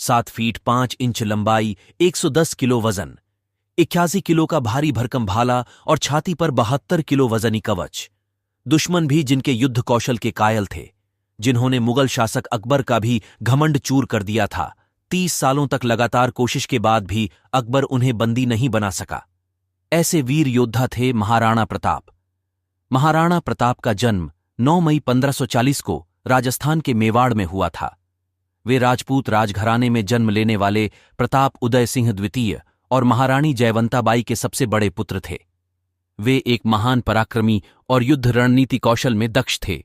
7 feet 5 inch लंबाई, 110 kilo वजन, 81 kilo का भारी भरकम भाला और छाती पर 72 किलो वजनी कवच। दुश्मन भी जिनके युद्ध कौशल के कायल थे, जिन्होंने मुगल शासक अकबर का भी घमंड चूर कर दिया था। 30 सालों तक लगातार कोशिश के बाद भी अकबर उन्हें बंदी नहीं बना सका। ऐसे वीर योद्धा थे महाराणा प्रताप। महाराणा प्रताप का जन्म 9 मई 1540 को राजस्थान के मेवाड़ में हुआ था। वे राजपूत राजघराने में जन्म लेने वाले प्रताप उदय सिंह द्वितीय और महारानी जयवंताबाई के सबसे बड़े पुत्र थे। वे एक महान पराक्रमी और युद्ध रणनीति कौशल में दक्ष थे।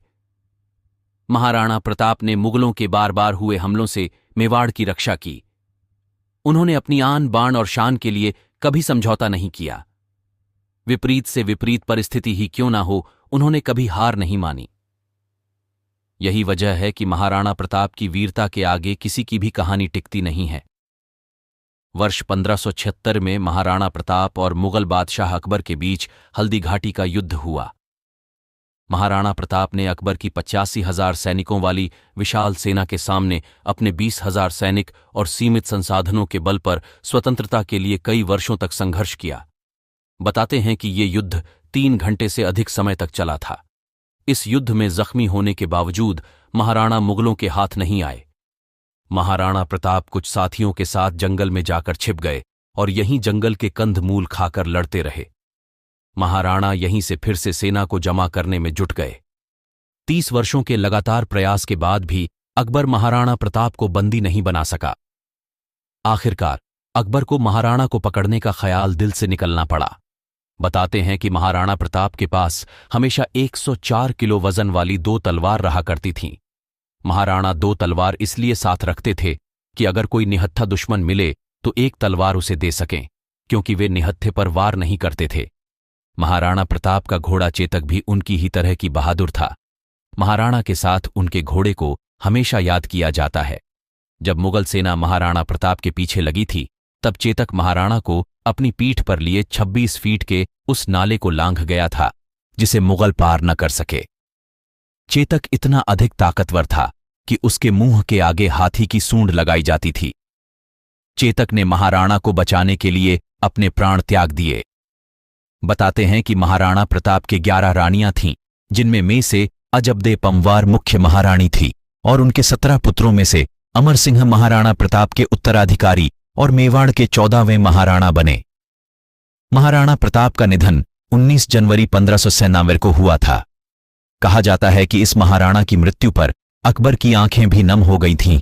महाराणा प्रताप ने मुगलों के बार बार हुए हमलों से मेवाड़ की रक्षा की। उन्होंने अपनी आन बाण और शान के लिए कभी समझौता नहीं किया। विपरीत से विपरीत परिस्थिति ही क्यों ना हो, उन्होंने कभी हार नहीं मानी। यही वजह है कि महाराणा प्रताप की वीरता के आगे किसी की भी कहानी टिकती नहीं है। वर्ष 1576 में महाराणा प्रताप और मुगल बादशाह अकबर के बीच हल्दी घाटी का युद्ध हुआ। महाराणा प्रताप ने अकबर की 85,000 सैनिकों वाली विशाल सेना के सामने अपने 20,000 सैनिक और सीमित संसाधनों के बल पर स्वतंत्रता के लिए कई वर्षों तक संघर्ष किया। बताते हैं कि ये युद्ध 3 घंटे से अधिक समय तक चला था। इस युद्ध में जख्मी होने के बावजूद महाराणा मुगलों के हाथ नहीं आए। महाराणा प्रताप कुछ साथियों के साथ जंगल में जाकर छिप गए और यहीं जंगल के कंदमूल खाकर लड़ते रहे। महाराणा यहीं से फिर से सेना को जमा करने में जुट गए। 30 वर्षों के लगातार प्रयास के बाद भी अकबर महाराणा प्रताप को बंदी नहीं बना सका। आखिरकार अकबर को महाराणा को पकड़ने का ख्याल दिल से निकलना पड़ा। बताते हैं कि महाराणा प्रताप के पास हमेशा 104 किलो वजन वाली 2 तलवार रहा करती थीं। महाराणा 2 तलवार इसलिए साथ रखते थे कि अगर कोई निहत्था दुश्मन मिले तो एक तलवार उसे दे सकें, क्योंकि वे निहत्थे पर वार नहीं करते थे। महाराणा प्रताप का घोड़ा चेतक भी उनकी ही तरह की बहादुर था। महाराणा के साथ उनके घोड़े को हमेशा याद किया जाता है। जब मुगल सेना महाराणा प्रताप के पीछे लगी थी, तब चेतक महाराणा को अपनी पीठ पर लिए 26 फीट के उस नाले को लांघ गया था जिसे मुगल पार न कर सके। चेतक इतना अधिक ताकतवर था कि उसके मुंह के आगे हाथी की सूंड लगाई जाती थी। चेतक ने महाराणा को बचाने के लिए अपने प्राण त्याग दिए। बताते हैं कि महाराणा प्रताप के 11 रानियां थीं, जिनमें में से अजबदे पंवार मुख्य महारानी थी और उनके 17 पुत्रों में से अमर सिंह महाराणा प्रताप के उत्तराधिकारी और मेवाड़ के 14वें महाराणा बने। महाराणा प्रताप का निधन 19 जनवरी 1599 को हुआ था। कहा जाता है कि इस महाराणा की मृत्यु पर अकबर की आंखें भी नम हो गई थीं।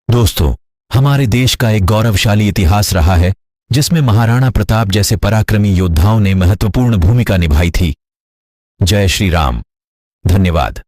दोस्तों, हमारे देश का एक गौरवशाली इतिहास रहा है जिसमें महाराणा प्रताप जैसे पराक्रमी योद्धाओं ने महत्वपूर्ण भूमिका निभाई थी। जय श्री राम। धन्यवाद।